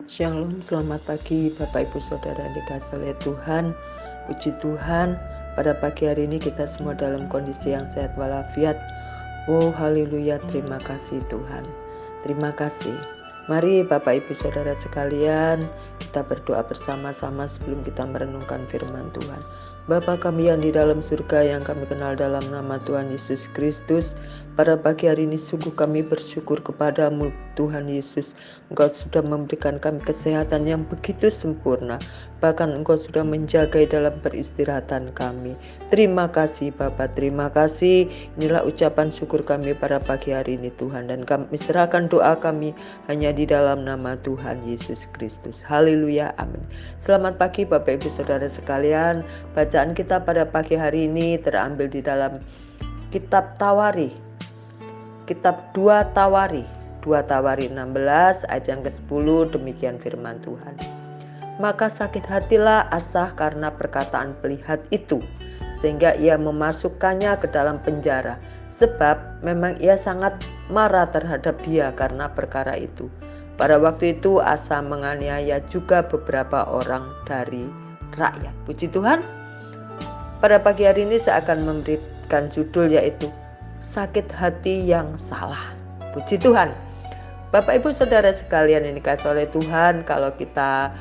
Shalom, selamat pagi Bapak Ibu Saudara yang dikasihi oleh Tuhan. Puji Tuhan, pada pagi hari ini kita semua dalam kondisi yang sehat walafiat. Oh haleluya, terima kasih Tuhan. Terima kasih. Mari Bapak Ibu Saudara sekalian, kita berdoa bersama-sama sebelum kita merenungkan firman Tuhan. Bapa kami yang di dalam surga, yang kami kenal dalam nama Tuhan Yesus Kristus, pada pagi hari ini sungguh kami bersyukur kepadamu Tuhan Yesus. Engkau sudah memberikan kami kesehatan yang begitu sempurna, bahkan Engkau sudah menjaga dalam peristirahatan kami. Terima kasih Bapa, terima kasih. Inilah ucapan syukur kami pada pagi hari ini Tuhan, dan kami serahkan doa kami hanya di dalam nama Tuhan Yesus Kristus. Haleluya, amin. Selamat pagi Bapak Ibu Saudara sekalian. Bacaan kita pada pagi hari ini terambil di dalam kitab Tawari, kitab 2 Tawari 16 ayat yang ke-10. Demikian firman Tuhan. Maka sakit hatilah Asa karena perkataan pelihat itu, sehingga ia memasukkannya ke dalam penjara, sebab memang ia sangat marah terhadap dia karena perkara itu. Pada waktu itu Asa menganiaya juga beberapa orang dari rakyat. Puji Tuhan. Pada pagi hari ini saya akan memberikan judul, yaitu sakit hati yang salah. Puji Tuhan. Bapak Ibu Saudara sekalian yang dikasihi oleh Tuhan, kalau kita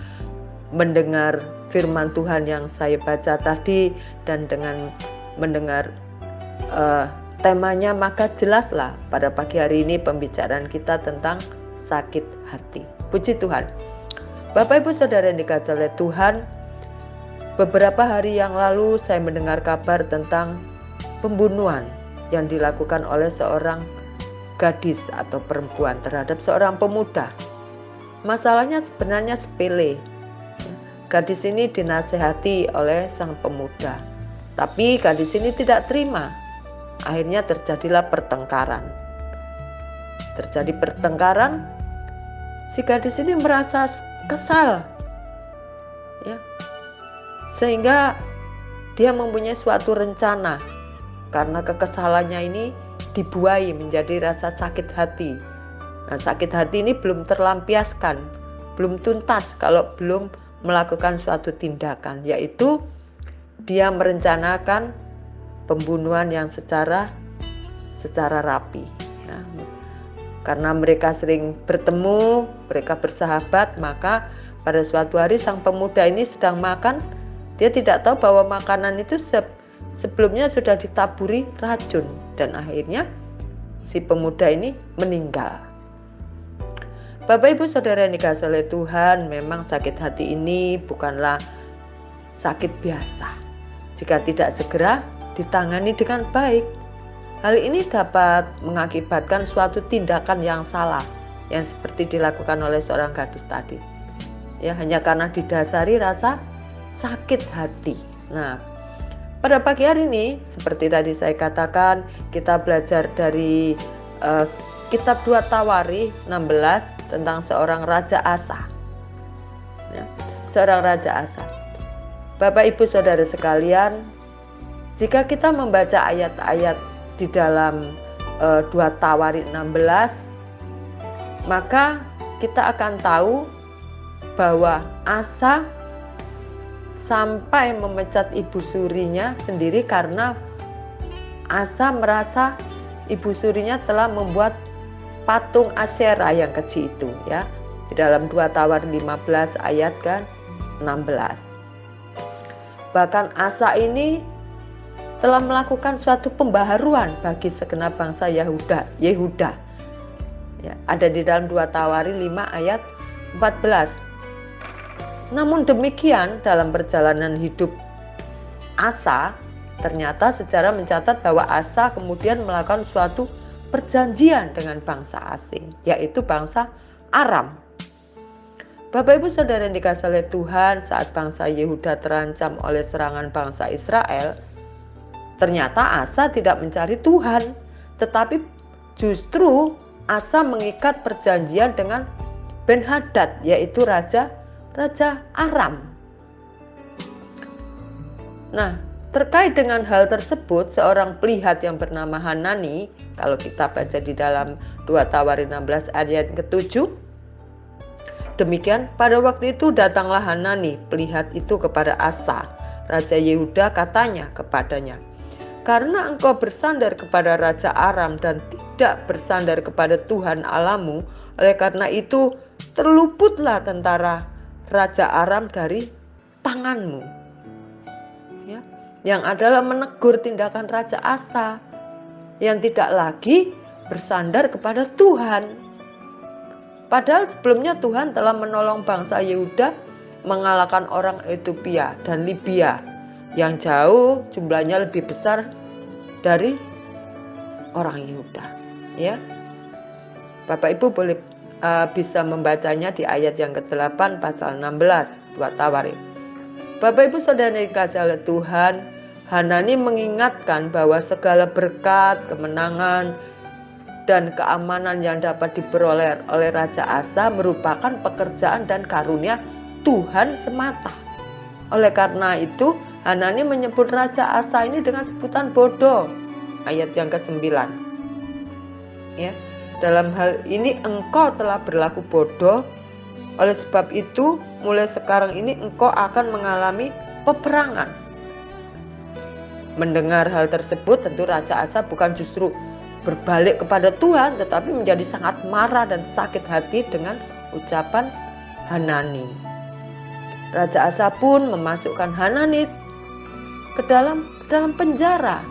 mendengar firman Tuhan yang saya baca tadi dan dengan mendengar temanya, maka jelaslah pada pagi hari ini pembicaraan kita tentang sakit hati. Puji Tuhan. Bapak Ibu Saudara yang dikasihi oleh Tuhan, beberapa hari yang lalu saya mendengar kabar tentang pembunuhan yang dilakukan oleh seorang gadis atau perempuan terhadap seorang pemuda. Masalahnya sebenarnya sepele. Gadis ini dinasehati oleh sang pemuda, tapi gadis ini tidak terima. Akhirnya terjadilah pertengkaran. Terjadi pertengkaran, si gadis ini merasa kesal, ya, sehingga dia mempunyai suatu rencana. Karena kekesalannya ini dibuai menjadi rasa sakit hati. Nah, sakit hati ini belum terlampiaskan, belum tuntas kalau belum melakukan suatu tindakan, yaitu dia merencanakan pembunuhan yang secara rapi, ya. Karena mereka sering bertemu, mereka bersahabat, maka pada suatu hari sang pemuda ini sedang makan. Dia tidak tahu bahwa makanan itu sebelumnya sudah ditaburi racun, dan akhirnya si pemuda ini meninggal. Bapak Ibu Saudara yang dikasihi oleh Tuhan, memang sakit hati ini bukanlah sakit biasa jika tidak segera ditangani dengan baik. Hal ini dapat mengakibatkan suatu tindakan yang salah yang seperti dilakukan oleh seorang gadis tadi, ya, hanya karena didasari rasa sakit hati. Nah, pada pagi hari ini seperti tadi saya katakan, kita belajar dari kitab 2 Tawari 16 tentang seorang Raja Asa, ya, seorang Raja Asa. Bapak Ibu Saudara sekalian, jika kita membaca ayat-ayat di dalam 2 Tawari 16, maka kita akan tahu bahwa Asa sampai memecat ibu surinya sendiri karena Asa merasa ibu surinya telah membuat patung Asyera yang kecil itu, ya. Di dalam 2 Tawari 15 ayat kan 16. Bahkan Asa ini telah melakukan suatu pembaharuan bagi segenap bangsa Yehuda. Ya, ada di dalam 2 Tawari 5 ayat 14. Namun demikian, dalam perjalanan hidup Asa, ternyata sejarah mencatat bahwa Asa kemudian melakukan suatu perjanjian dengan bangsa asing, yaitu bangsa Aram. Bapak Ibu Saudara yang dikasihi oleh Tuhan, saat bangsa Yehuda terancam oleh serangan bangsa Israel, ternyata Asa tidak mencari Tuhan, tetapi justru Asa mengikat perjanjian dengan Ben-Hadad, yaitu Raja Aram. Nah, terkait dengan hal tersebut, seorang pelihat yang bernama Hanani, kalau kita baca di dalam 2 Tawari 16 ayat ke-7, demikian, pada waktu itu datanglah Hanani, pelihat itu kepada Asa, Raja Yehuda, katanya kepadanya, karena engkau bersandar kepada Raja Aram dan tidak bersandar kepada Tuhan Allahmu, oleh karena itu terluputlah tentara Raja Aram dari tanganmu. Ya, yang adalah menegur tindakan Raja Asa yang tidak lagi bersandar kepada Tuhan. Padahal sebelumnya Tuhan telah menolong bangsa Yehuda mengalahkan orang Ethiopia dan Libya yang jauh jumlahnya lebih besar dari orang Yehuda. Ya, Bapak Ibu boleh bisa membacanya di ayat yang ke-8 pasal 16 2 Tawarim. Bapak Ibu Saudara yang dikasihi oleh Tuhan, Hanani mengingatkan bahwa segala berkat, kemenangan, dan keamanan yang dapat diperoleh oleh Raja Asa merupakan pekerjaan dan karunia Tuhan semata. Oleh karena itu, Hanani menyebut Raja Asa ini dengan sebutan bodoh. Ayat yang ke-9. Ya, dalam hal ini engkau telah berlaku bodoh. Oleh sebab itu, mulai sekarang ini engkau akan mengalami peperangan. Mendengar hal tersebut, tentu Raja Asa bukan justru berbalik kepada Tuhan, tetapi menjadi sangat marah dan sakit hati dengan ucapan Hanani. Raja Asa pun memasukkan Hanani ke dalam penjara.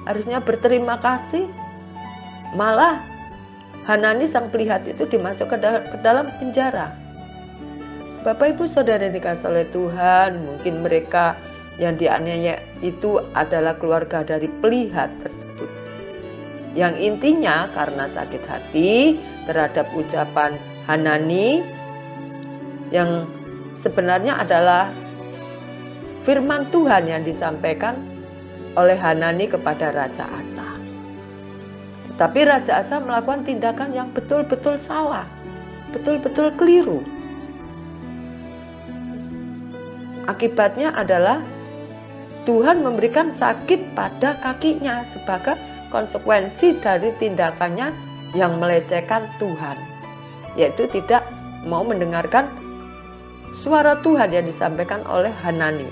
Harusnya berterima kasih, malah Hanani sang pelihat itu dimasuk ke dalam penjara. Bapak Ibu Saudara yang dikasihi oleh Tuhan, mungkin mereka yang dianiaya itu adalah keluarga dari pelihat tersebut. Yang intinya karena sakit hati terhadap ucapan Hanani yang sebenarnya adalah firman Tuhan yang disampaikan oleh Hanani kepada Raja Asa. Tetapi Raja Asa melakukan tindakan yang betul-betul salah, betul-betul keliru. Akibatnya adalah Tuhan memberikan sakit pada kakinya sebagai konsekuensi dari tindakannya yang melecehkan Tuhan, yaitu tidak mau mendengarkan suara Tuhan yang disampaikan oleh Hanani.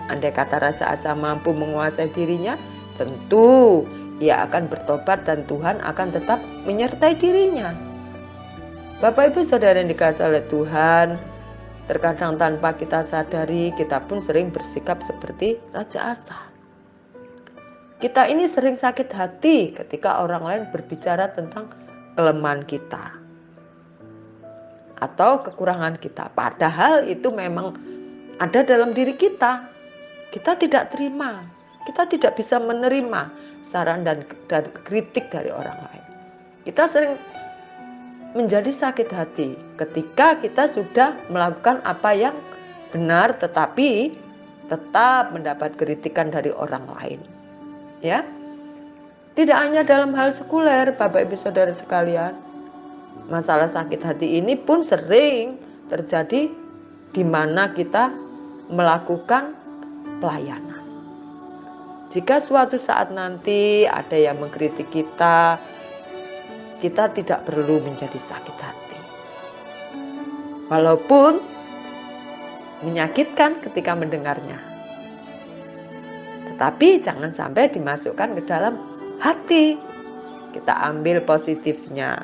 Andai kata Raja Asa mampu menguasai dirinya, tentu ia akan bertobat dan Tuhan akan tetap menyertai dirinya. Bapak Ibu Saudara yang dikasihi oleh Tuhan, terkadang tanpa kita sadari kita pun sering bersikap seperti Raja Asa. Kita ini sering sakit hati ketika orang lain berbicara tentang kelemahan kita atau kekurangan kita. Padahal itu memang ada dalam diri kita. Kita tidak terima, kita tidak bisa menerima saran dan kritik dari orang lain. Kita sering menjadi sakit hati ketika kita sudah melakukan apa yang benar tetapi tetap mendapat kritikan dari orang lain. Ya, tidak hanya dalam hal sekuler, Bapak Ibu Saudara sekalian, masalah sakit hati ini pun sering terjadi di mana kita melakukan pelayanan. Jika suatu saat nanti ada yang mengkritik kita tidak perlu menjadi sakit hati. Walaupun menyakitkan ketika mendengarnya. Tetapi jangan sampai dimasukkan ke dalam hati. Kita ambil positifnya.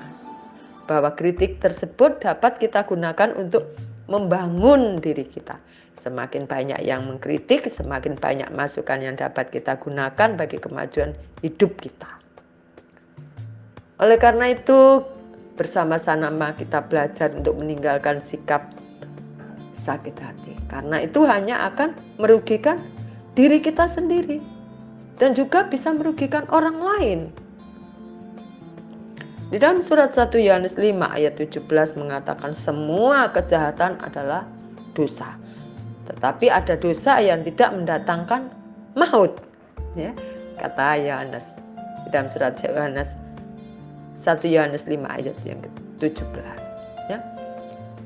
Bahwa kritik tersebut dapat kita gunakan untuk membangun diri kita. Semakin banyak yang mengkritik, semakin banyak masukan yang dapat kita gunakan bagi kemajuan hidup kita. Oleh karena itu, bersama-sama kita belajar untuk meninggalkan sikap sakit hati. Karena itu hanya akan merugikan diri kita sendiri dan juga bisa merugikan orang lain. Di dalam surat 1 Yohanes 5 ayat 17 mengatakan semua kejahatan adalah dosa. Tetapi ada dosa yang tidak mendatangkan maut. Ya, kata Yohanes di dalam surat Yohanes 1 Yohanes 5 ayat yang ke-17. Ya,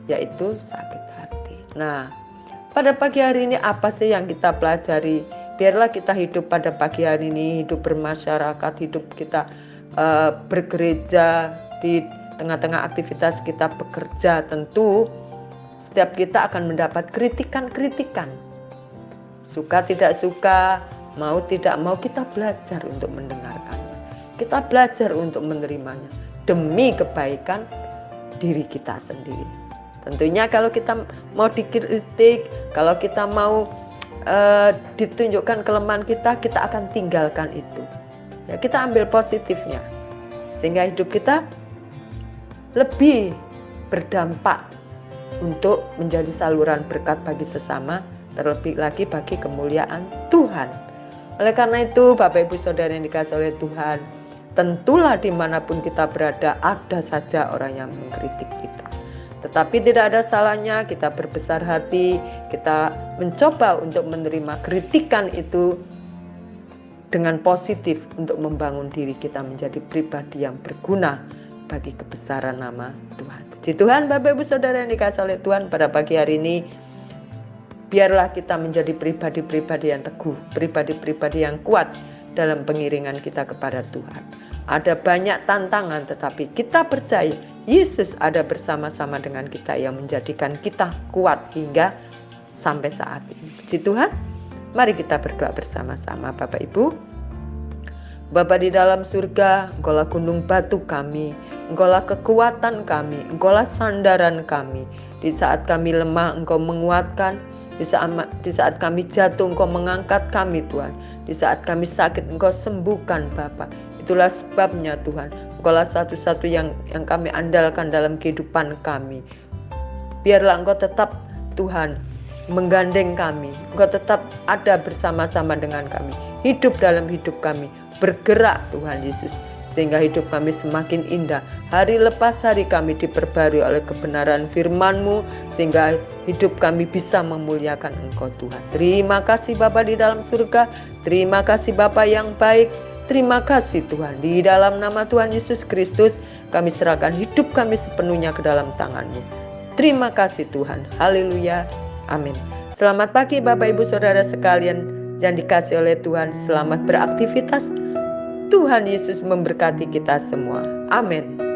yaitu sakit hati. Nah, pada pagi hari ini apa sih yang kita pelajari? Biarlah kita hidup pada pagi hari ini, hidup bermasyarakat, hidup kita bergereja, di tengah-tengah aktivitas kita bekerja. Tentu setiap kita akan mendapat kritikan-kritikan. Suka tidak suka, mau tidak mau, kita belajar untuk mendengarkannya. Kita belajar untuk menerimanya demi kebaikan diri kita sendiri. Tentunya kalau kita mau dikritik, kalau kita mau ditunjukkan kelemahan kita akan tinggalkan itu. Ya, kita ambil positifnya. Sehingga hidup kita lebih berdampak untuk menjadi saluran berkat bagi sesama, terlebih lagi bagi kemuliaan Tuhan. Oleh karena itu, Bapak Ibu Saudara yang dikasihi oleh Tuhan, tentulah dimanapun kita berada, ada saja orang yang mengkritik kita. Tetapi tidak ada salahnya kita berbesar hati, kita mencoba untuk menerima kritikan itu dengan positif untuk membangun diri kita menjadi pribadi yang berguna bagi kebesaran nama Tuhan. Puji Tuhan, Bapak Ibu Saudara yang dikasihi oleh Tuhan, pada pagi hari ini biarlah kita menjadi pribadi-pribadi yang teguh, pribadi-pribadi yang kuat dalam pengiringan kita kepada Tuhan. Ada banyak tantangan, tetapi kita percaya Yesus ada bersama-sama dengan kita yang menjadikan kita kuat hingga sampai saat ini. Puji Tuhan, mari kita berdoa bersama-sama. Bapak Ibu, Bapa di dalam surga, Engkaulah gunung batu kami, Engkaulah kekuatan kami, Engkaulah sandaran kami. Di saat kami lemah, Engkau menguatkan. Di saat kami jatuh, Engkau mengangkat kami, Tuhan. Di saat kami sakit, Engkau sembuhkan, Bapa. Itulah sebabnya, Tuhan, Engkaulah satu-satu yang kami andalkan dalam kehidupan kami. Biarlah Engkau tetap, Tuhan, menggandeng kami. Engkau tetap ada bersama-sama dengan kami. Hidup dalam hidup kami. Bergerak, Tuhan Yesus, sehingga hidup kami semakin indah. Hari lepas hari kami diperbarui oleh kebenaran firman-Mu, sehingga hidup kami bisa memuliakan Engkau, Tuhan. Terima kasih Bapa di dalam surga. Terima kasih Bapa yang baik. Terima kasih Tuhan. Di dalam nama Tuhan Yesus Kristus, kami serahkan hidup kami sepenuhnya ke dalam tangan-Mu. Terima kasih Tuhan. Haleluya. Amin. Selamat pagi Bapak Ibu Saudara sekalian yang dikasihi oleh Tuhan. Selamat beraktivitas. Tuhan Yesus memberkati kita semua. Amin.